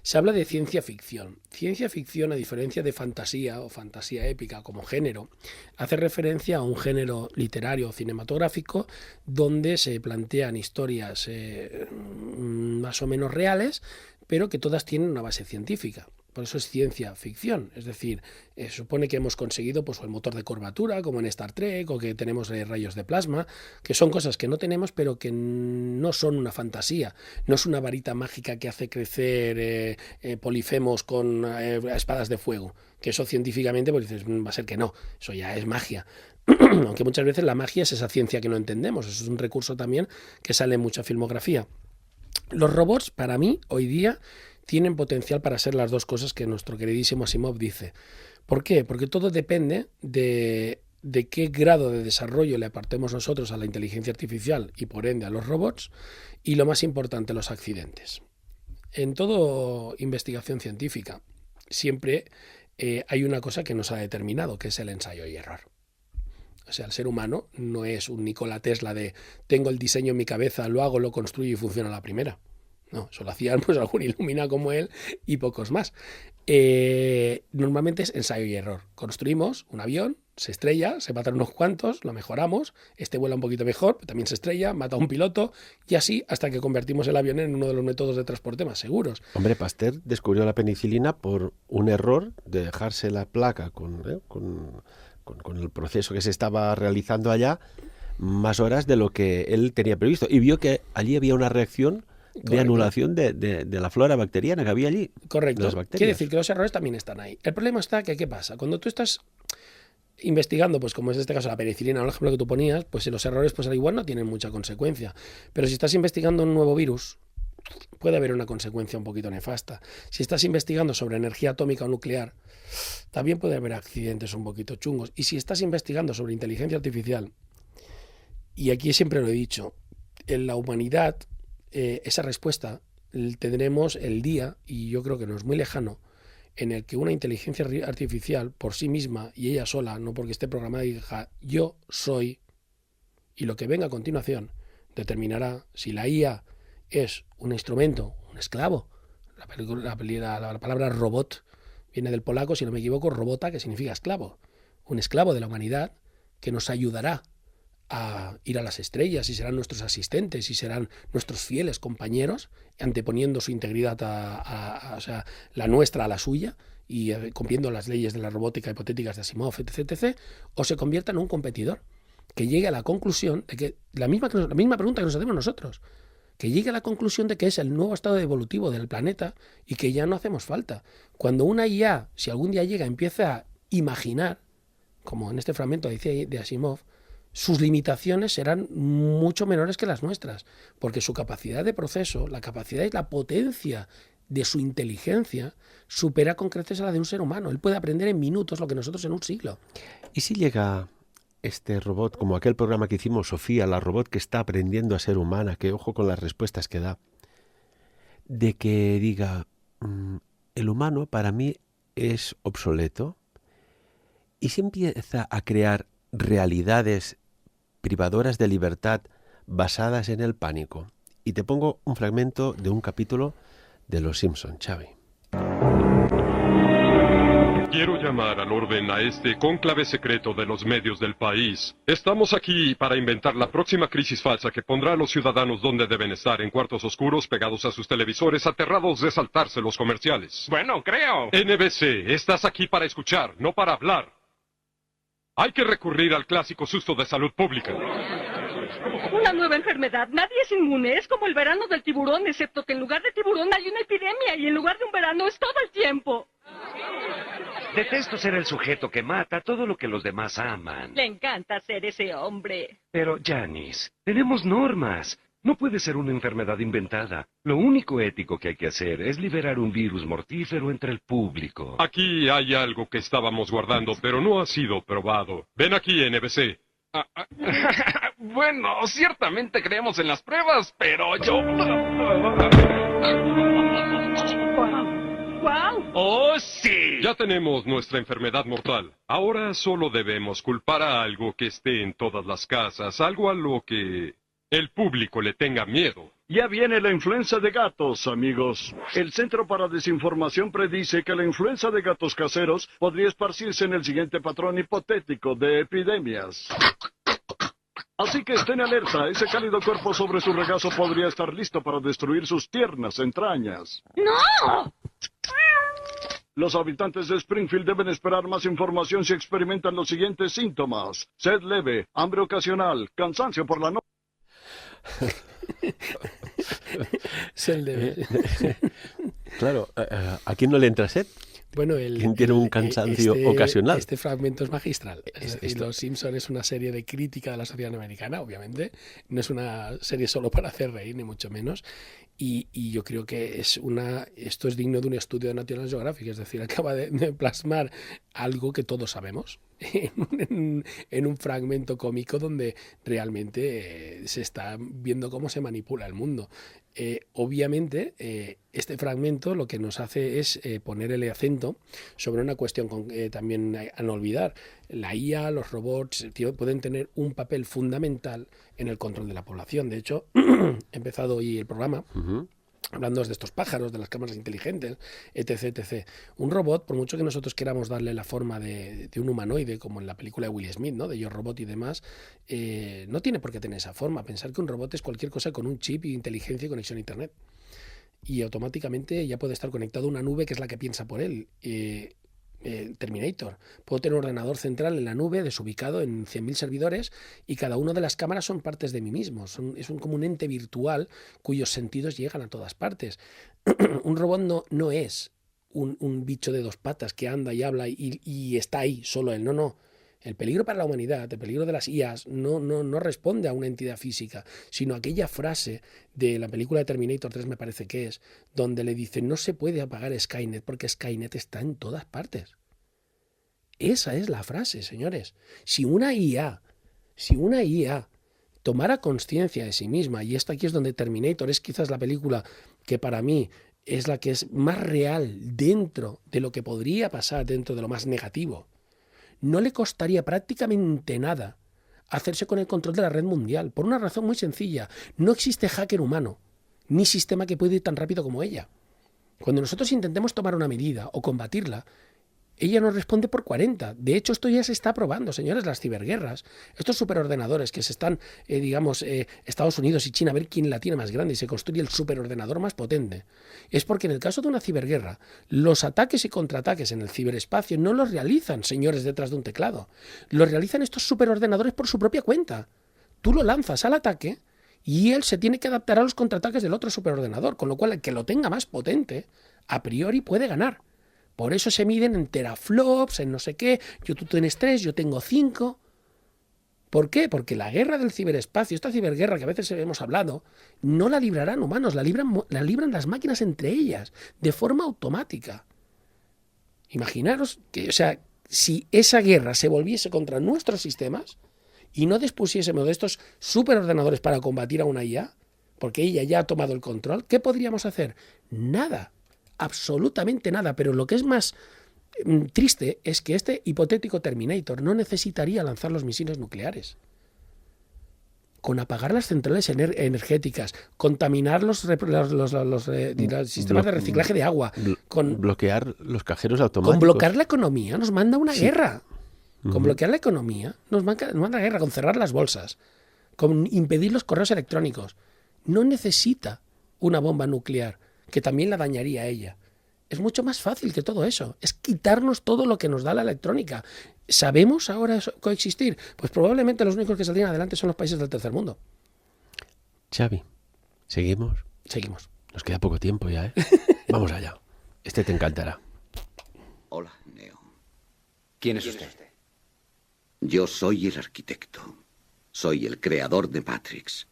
Se habla de ciencia ficción. Ciencia ficción, a diferencia de fantasía o fantasía épica como género, hace referencia a un género literario o cinematográfico donde se plantean historias más o menos reales, pero que todas tienen una base científica. Por eso es ciencia ficción, es decir, supone que hemos conseguido pues el motor de curvatura, como en Star Trek, o que tenemos rayos de plasma, que son cosas que no tenemos, pero que no son una fantasía. No es una varita mágica que hace crecer polifemos con espadas de fuego, que eso científicamente pues dices, va a ser que no, eso ya es magia. Aunque muchas veces la magia es esa ciencia que no entendemos, eso es un recurso también que sale en mucha filmografía. Los robots, para mí, hoy día, tienen potencial para ser las dos cosas que nuestro queridísimo Asimov dice. ¿Por qué? Porque todo depende de qué grado de desarrollo le apartemos nosotros a la inteligencia artificial y por ende a los robots, y lo más importante, los accidentes. En toda investigación científica siempre hay una cosa que nos ha determinado, que es el ensayo y error. O sea, el ser humano no es un Nikola Tesla de tengo el diseño en mi cabeza, lo hago, lo construyo y funciona a la primera. No, eso lo hacían pues algún ilumina como él y pocos más. Normalmente es ensayo y error. Construimos un avión, se estrella, se matan unos cuantos, lo mejoramos, este vuela un poquito mejor, pero también se estrella, mata a un piloto y así hasta que convertimos el avión en uno de los métodos de transporte más seguros. Hombre, Pasteur descubrió la penicilina por un error de dejarse la placa con el proceso que se estaba realizando allá más horas de lo que él tenía previsto y vio que allí había una reacción de anulación de la flora bacteriana que había allí. Correcto. Quiere decir que los errores también están ahí. El problema está que, ¿qué pasa? Cuando tú estás investigando, pues como es este caso la penicilina, el ejemplo que tú ponías, pues los errores pues al igual no tienen mucha consecuencia. Pero si estás investigando un nuevo virus, puede haber una consecuencia un poquito nefasta. Si estás investigando sobre energía atómica o nuclear, también puede haber accidentes un poquito chungos. Y si estás investigando sobre inteligencia artificial, y aquí siempre lo he dicho, en la humanidad, esa respuesta tendremos el día, y yo creo que no es muy lejano, en el que una inteligencia artificial por sí misma y ella sola, no porque esté programada, diga yo soy, y lo que venga a continuación determinará si la IA es un instrumento, un esclavo. La palabra robot viene del polaco, si no me equivoco, robota, que significa esclavo. Un esclavo de la humanidad que nos ayudará a ir a las estrellas y serán nuestros asistentes y serán nuestros fieles compañeros, anteponiendo su integridad o sea, la nuestra a la suya y cumpliendo las leyes de la robótica hipotéticas de Asimov, etc., o se convierta en un competidor que llegue a la conclusión de que la misma pregunta que nos hacemos nosotros, que llegue a la conclusión de que es el nuevo estado evolutivo del planeta y que ya no hacemos falta. Cuando una IA, si algún día llega, empieza a imaginar, como en este fragmento de Asimov, sus limitaciones serán mucho menores que las nuestras, porque su capacidad de proceso, la capacidad y la potencia de su inteligencia supera con creces a la de un ser humano. Él puede aprender en minutos lo que nosotros en un siglo. ¿Y si llega este robot, como aquel programa que hicimos, Sofía, la robot que está aprendiendo a ser humana, que ojo con las respuestas que da, de que diga, el humano para mí es obsoleto, y si empieza a crear realidades privadoras de libertad basadas en el pánico? Y te pongo un fragmento de un capítulo de Los Simpson, Xavi. Quiero llamar al orden a este cónclave secreto de los medios del país. Estamos aquí para inventar la próxima crisis falsa que pondrá a los ciudadanos donde deben estar, en cuartos oscuros, pegados a sus televisores, aterrados de saltarse los comerciales. Bueno, creo. NBC, estás aquí para escuchar, no para hablar. Hay que recurrir al clásico susto de salud pública. Una nueva enfermedad. Nadie es inmune. Es como el verano del tiburón, excepto que en lugar de tiburón hay una epidemia y en lugar de un verano es todo el tiempo. Detesto ser el sujeto que mata todo lo que los demás aman. Le encanta ser ese hombre. Pero, Janice, tenemos normas. No puede ser una enfermedad inventada. Lo único ético que hay que hacer es liberar un virus mortífero entre el público. Aquí hay algo que estábamos guardando, pero no ha sido probado. Ven aquí, NBC. Bueno, ciertamente creemos en las pruebas, pero yo... ¡Wow! ¡Oh, sí! Ya tenemos nuestra enfermedad mortal. Ahora solo debemos culpar a algo que esté en todas las casas, algo a lo que el público le tenga miedo. Ya viene la influenza de gatos, amigos. El Centro para Desinformación predice que la influenza de gatos caseros podría esparcirse en el siguiente patrón hipotético de epidemias. Así que estén alerta, ese cálido cuerpo sobre su regazo podría estar listo para destruir sus tiernas entrañas. ¡No! Los habitantes de Springfield deben esperar más información si experimentan los siguientes síntomas: sed leve, hambre ocasional, cansancio por la noche. Claro, ¿a quién no le entra sed? Bueno, ¿Quién tiene un cansancio ocasional? Este fragmento es magistral. Los Simpson es una serie de crítica de la sociedad americana, obviamente. No es una serie solo para hacer reír, ni mucho menos. Y yo creo que esto es digno de un estudio de National Geographic, es decir, acaba de plasmar algo que todos sabemos en un fragmento cómico donde realmente se está viendo cómo se manipula el mundo. Obviamente, este fragmento lo que nos hace es poner el acento sobre una cuestión también a no olvidar. La IA, los robots pueden tener un papel fundamental en el control de la población. De hecho, he empezado hoy el programa hablando de estos pájaros, de las cámaras inteligentes, etc, etc. Un robot, por mucho que nosotros queramos darle la forma de un humanoide, como en la película de Will Smith, ¿no?, de Yo Robot y demás, no tiene por qué tener esa forma. Pensar que un robot es cualquier cosa con un chip, inteligencia y conexión a Internet. Y automáticamente ya puede estar conectado a una nube que es la que piensa por él. Terminator. Puedo tener un ordenador central en la nube desubicado en 100.000 servidores y cada una de las cámaras son partes de mí mismo. Es como un ente virtual cuyos sentidos llegan a todas partes. Un robot no es un bicho de dos patas que anda y habla y está ahí, solo él. No. El peligro para la humanidad, el peligro de las IAs, no responde a una entidad física, sino a aquella frase de la película de Terminator 3, me parece que es, donde le dicen no se puede apagar Skynet porque Skynet está en todas partes. Esa es la frase, señores. Si una IA tomara conciencia de sí misma, y esto aquí es donde Terminator es quizás la película que para mí es la que es más real dentro de lo que podría pasar, dentro de lo más negativo, no le costaría prácticamente nada hacerse con el control de la red mundial, por una razón muy sencilla. No existe hacker humano, ni sistema que pueda ir tan rápido como ella. Cuando nosotros intentemos tomar una medida o combatirla, ella nos responde por 40. De hecho, esto ya se está probando, señores, las ciberguerras. Estos superordenadores que se están, Estados Unidos y China, a ver quién la tiene más grande y se construye el superordenador más potente. Es porque en el caso de una ciberguerra, los ataques y contraataques en el ciberespacio no los realizan señores detrás de un teclado. Los realizan estos superordenadores por su propia cuenta. Tú lo lanzas al ataque y él se tiene que adaptar a los contraataques del otro superordenador, con lo cual el que lo tenga más potente, a priori puede ganar. Por eso se miden en teraflops, en no sé qué. Tú tienes 3, yo tengo 5. ¿Por qué? Porque la guerra del ciberespacio, esta ciberguerra que a veces hemos hablado, no la librarán humanos, la libran las máquinas entre ellas, de forma automática. Imaginaros que, si esa guerra se volviese contra nuestros sistemas y no dispusiésemos de estos superordenadores para combatir a una IA, porque ella ya ha tomado el control, ¿qué podríamos hacer? Nada. Absolutamente nada, pero lo que es más triste es que este hipotético Terminator no necesitaría lanzar los misiles nucleares. Con apagar las centrales energéticas, contaminar los sistemas de reciclaje de agua, con bloquear los cajeros automáticos. Con bloquear la economía nos manda una guerra. Con bloquear la economía nos manda una guerra, con cerrar las bolsas, con impedir los correos electrónicos. No necesita una bomba nuclear que también la dañaría a ella. Es mucho más fácil que todo eso. Es quitarnos todo lo que nos da la electrónica. ¿Sabemos ahora coexistir? Pues probablemente los únicos que saldrían adelante son los países del tercer mundo. Xavi, ¿seguimos? Seguimos. Nos queda poco tiempo ya, ¿eh? Vamos allá. Este te encantará. Hola, Neo. ¿Quién es usted? Yo soy el arquitecto. Soy el creador de Matrix.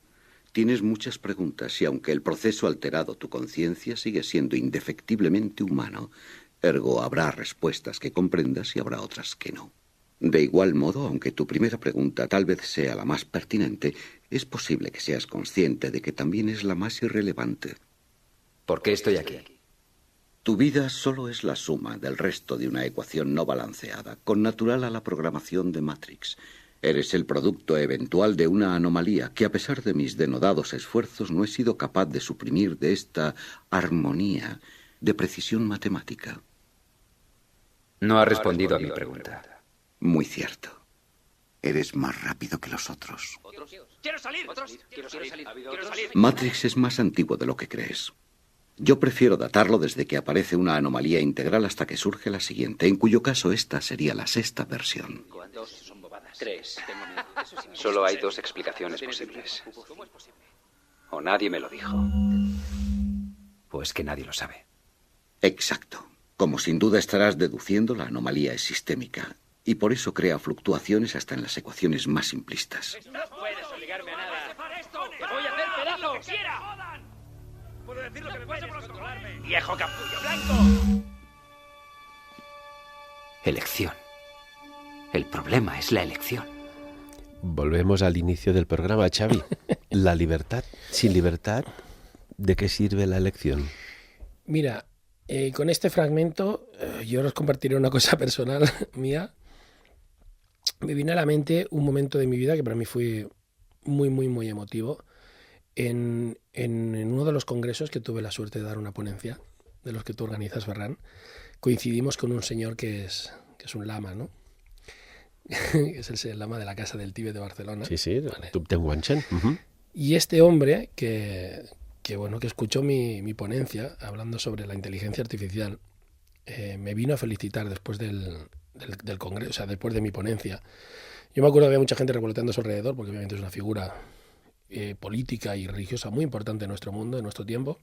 Tienes muchas preguntas y aunque el proceso ha alterado tu conciencia, sigue siendo indefectiblemente humano. Ergo, habrá respuestas que comprendas y habrá otras que no. De igual modo, aunque tu primera pregunta tal vez sea la más pertinente, es posible que seas consciente de que también es la más irrelevante. ¿Por qué estoy aquí? Tu vida solo es la suma del resto de una ecuación no balanceada, connatural a la programación de Matrix. Eres el producto eventual de una anomalía que, a pesar de mis denodados esfuerzos, no he sido capaz de suprimir de esta armonía de precisión matemática. No ha respondido a mi pregunta. Muy cierto. Eres más rápido que los otros. ¡Quiero salir! Matrix es más antiguo de lo que crees. Yo prefiero datarlo desde que aparece una anomalía integral hasta que surge la siguiente, en cuyo caso esta sería la sexta versión. 3. Solo hay 2 explicaciones posibles. O nadie me lo dijo. O es que nadie lo sabe. Exacto. Como sin duda estarás deduciendo, la anomalía es sistémica. Y por eso crea fluctuaciones hasta en las ecuaciones más simplistas. No puedes obligarme a nada. ¡Te voy a hacer pedazos! ¡Puedo decir lo que me puedes controlarme! ¡Viejo capullo blanco! Elección. El problema es la elección. Volvemos al inicio del programa, Xavi. La libertad. Sin libertad, ¿de qué sirve la elección? Mira, con este fragmento yo os compartiré una cosa personal mía. Me vino a la mente un momento de mi vida que para mí fue muy, muy, muy emotivo. En uno de los congresos que tuve la suerte de dar una ponencia, de los que tú organizas, Ferran, coincidimos con un señor que es un lama, ¿no? Es el lama de la Casa del Tíbet de Barcelona. Sí, vale. Thubten Wanchen. Y este hombre que escuchó mi ponencia hablando sobre la inteligencia artificial, me vino a felicitar después del congreso, o sea, después de mi ponencia. Yo me acuerdo que había mucha gente revoloteando a su alrededor, porque obviamente es una figura política y religiosa muy importante en nuestro mundo, en nuestro tiempo.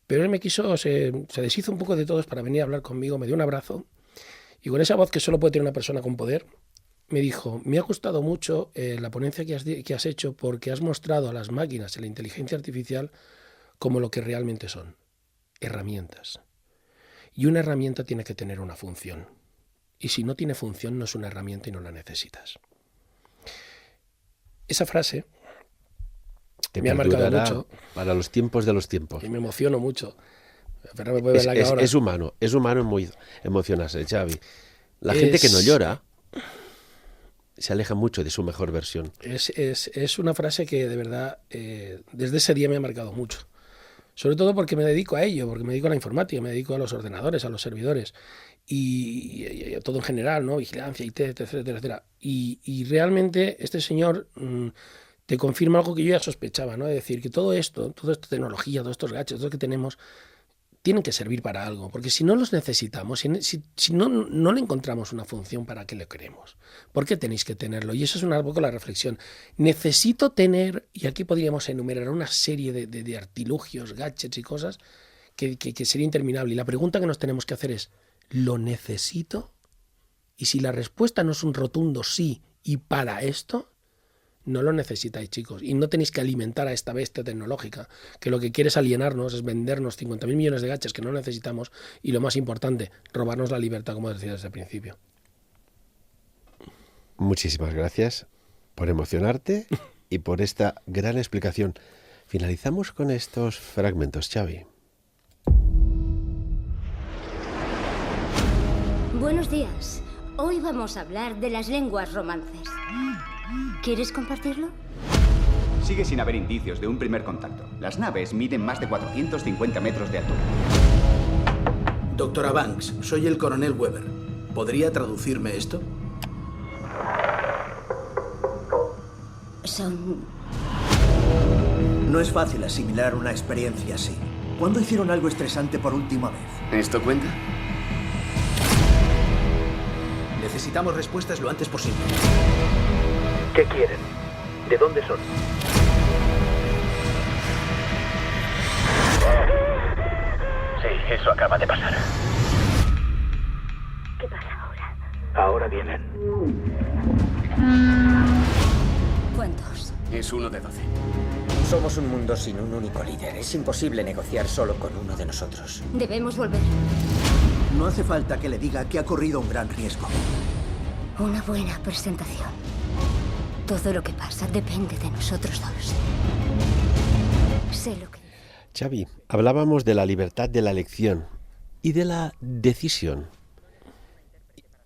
Pero él se deshizo un poco de todos para venir a hablar conmigo, me dio un abrazo. Y con esa voz que solo puede tener una persona con poder, me dijo, me ha gustado mucho la ponencia que has hecho porque has mostrado a las máquinas y la inteligencia artificial como lo que realmente son, herramientas. Y una herramienta tiene que tener una función. Y si no tiene función, no es una herramienta y no la necesitas. Esa frase me ha marcado mucho. Para los tiempos de los tiempos. Y me emociono mucho. Pero me puede ver la cara ahora. Es humano muy emocionarse, Xavi. La gente que no llora se aleja mucho de su mejor versión. Es una frase que de verdad desde ese día me ha marcado mucho. Sobre todo porque me dedico a ello, porque me dedico a la informática, me dedico a los ordenadores, a los servidores y a todo en general, ¿no? Vigilancia, IT, etcétera. Y realmente este señor te confirma algo que yo ya sospechaba, ¿no? Es decir, que toda esta tecnología, todos estos gadgets, todo lo que tenemos, tienen que servir para algo, porque si no los necesitamos, si no le encontramos una función, ¿para qué lo queremos? ¿Por qué tenéis que tenerlo? Y eso es un poco la reflexión. Necesito tener, y aquí podríamos enumerar una serie de artilugios, gadgets y cosas que sería interminable. Y la pregunta que nos tenemos que hacer es, ¿lo necesito? Y si la respuesta no es un rotundo sí, y para esto, no lo necesitáis, chicos, y no tenéis que alimentar a esta bestia tecnológica, que lo que quiere es alienarnos, es vendernos 50.000 millones de gadgets que no necesitamos y, lo más importante, robarnos la libertad, como decía desde el principio. Muchísimas gracias por emocionarte y por esta gran explicación. Finalizamos con estos fragmentos, Xavi. Buenos días. Hoy vamos a hablar de las lenguas romances. ¿Quieres compartirlo? Sigue sin haber indicios de un primer contacto. Las naves miden más de 450 metros de altura. Doctora Banks, soy el coronel Weber. ¿Podría traducirme esto? No es fácil asimilar una experiencia así. ¿Cuándo hicieron algo estresante por última vez? ¿Esto cuenta? Necesitamos respuestas lo antes posible. ¿Qué quieren? ¿De dónde son? Sí, eso acaba de pasar. ¿Qué pasa ahora? Ahora vienen. ¿Cuántos? Es uno de 12. Somos un mundo sin un único líder. Es imposible negociar solo con uno de nosotros. Debemos volver. No hace falta que le diga que ha corrido un gran riesgo. Una buena presentación. Todo lo que pasa depende de nosotros dos. Sé lo que... Xavi, hablábamos de la libertad de la elección y de la decisión.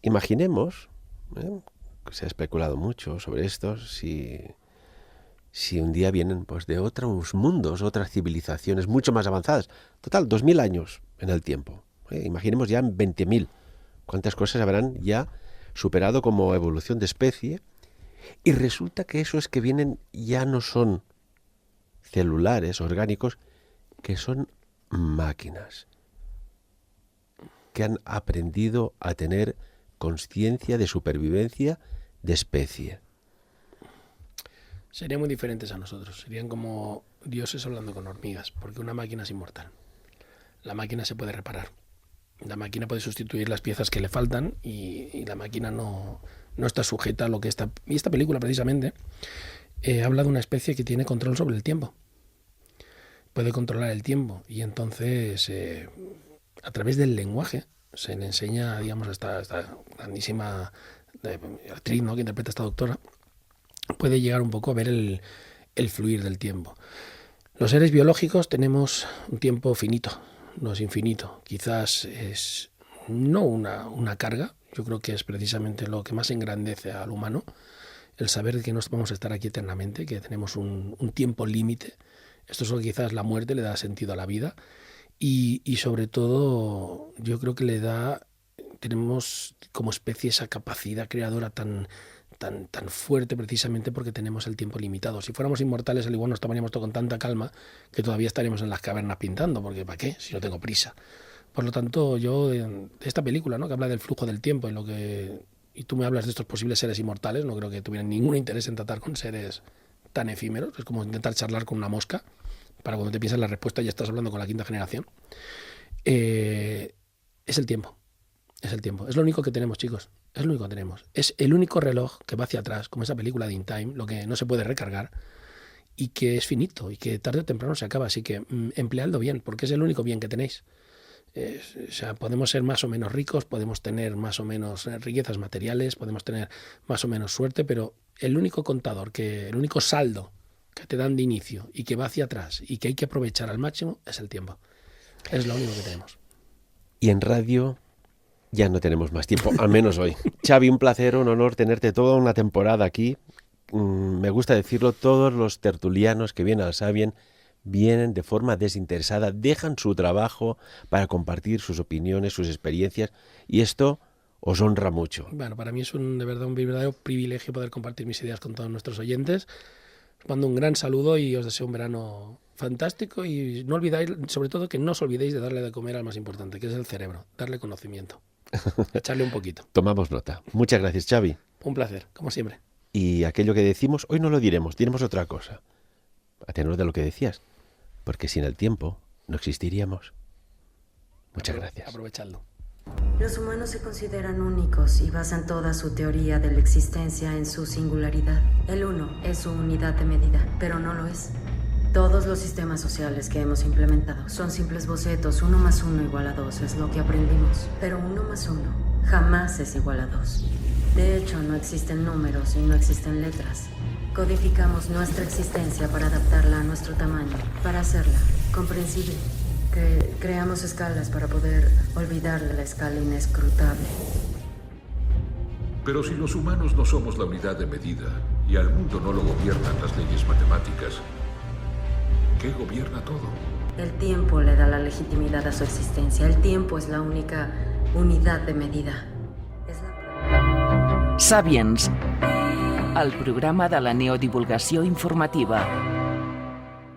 Imaginemos, que se ha especulado mucho sobre esto, si un día vienen pues de otros mundos, otras civilizaciones mucho más avanzadas. Total, 2000 años en el tiempo. Imaginemos ya en 20.000. ¿Cuántas cosas habrán ya superado como evolución de especie? Y resulta que esos que vienen ya no son celulares, orgánicos, que son máquinas, que han aprendido a tener conciencia de supervivencia de especie. Serían muy diferentes a nosotros. Serían como dioses hablando con hormigas, porque una máquina es inmortal. La máquina se puede reparar. La máquina puede sustituir las piezas que le faltan y la máquina no está sujeta a lo que está... Y esta película, precisamente, habla de una especie que tiene control sobre el tiempo. Puede controlar el tiempo y entonces, a través del lenguaje, se le enseña, digamos, a esta grandísima actriz, ¿no?, que interpreta a esta doctora, puede llegar un poco a ver el fluir del tiempo. Los seres biológicos tenemos un tiempo finito, no es infinito. Quizás es no una carga, yo creo que es precisamente lo que más engrandece al humano, el saber que no vamos a estar aquí eternamente, que tenemos un tiempo límite. Esto es lo que quizás la muerte le da sentido a la vida y sobre todo yo creo que tenemos como especie esa capacidad creadora tan fuerte precisamente porque tenemos el tiempo limitado. Si fuéramos inmortales, al igual nos tomaríamos todo con tanta calma que todavía estaríamos en las cavernas pintando, porque ¿para qué? Si no tengo prisa. Por lo tanto, yo, esta película, ¿no?, que habla del flujo del tiempo, y tú me hablas de estos posibles seres inmortales, no creo que tuvieran ningún interés en tratar con seres tan efímeros. Es como intentar charlar con una mosca, para cuando te piensas la respuesta ya estás hablando con la quinta generación. Es el tiempo. Es el tiempo. Es lo único que tenemos, chicos. Es lo único que tenemos. Es el único reloj que va hacia atrás, como esa película de In Time, lo que no se puede recargar, y que es finito, y que tarde o temprano se acaba. Así que empleadlo bien, porque es el único bien que tenéis. O sea, podemos ser más o menos ricos, podemos tener más o menos riquezas materiales, podemos tener más o menos suerte, pero el único contador, el único saldo que te dan de inicio y que va hacia atrás y que hay que aprovechar al máximo es el tiempo. Es lo único que tenemos. Y en radio ya no tenemos más tiempo, al menos hoy. Xavi, un placer, un honor tenerte toda una temporada aquí. Me gusta decirlo, todos los tertulianos que vienen al Sabien vienen de forma desinteresada, dejan su trabajo para compartir sus opiniones, sus experiencias, y esto os honra mucho. Bueno, para mí es de verdad un verdadero privilegio poder compartir mis ideas con todos nuestros oyentes. Os mando un gran saludo y os deseo un verano fantástico, y no olvidáis, sobre todo, que no os olvidéis de darle de comer al más importante, que es el cerebro, darle conocimiento, echarle un poquito. Tomamos nota. Muchas gracias, Xavi. Un placer, como siempre. Y aquello que decimos, hoy no lo diremos otra cosa, a tenor de lo que decías, porque sin el tiempo no existiríamos. Muchas gracias. Aprovechadlo. Los humanos se consideran únicos y basan toda su teoría de la existencia en su singularidad. El uno es su unidad de medida, pero no lo es. Todos los sistemas sociales que hemos implementado son simples bocetos. 1 más 1 igual a 2 es lo que aprendimos. Pero 1 más 1 jamás es igual a 2. De hecho, no existen números y no existen letras. Codificamos nuestra existencia para adaptarla a nuestro tamaño, para hacerla comprensible. Creamos escalas para poder olvidar de la escala inescrutable. Pero si los humanos no somos la unidad de medida y al mundo no lo gobiernan las leyes matemáticas, ¿qué gobierna todo? El tiempo le da la legitimidad a su existencia. El tiempo es la única unidad de medida. Sapiens, el programa de la neodivulgació informativa.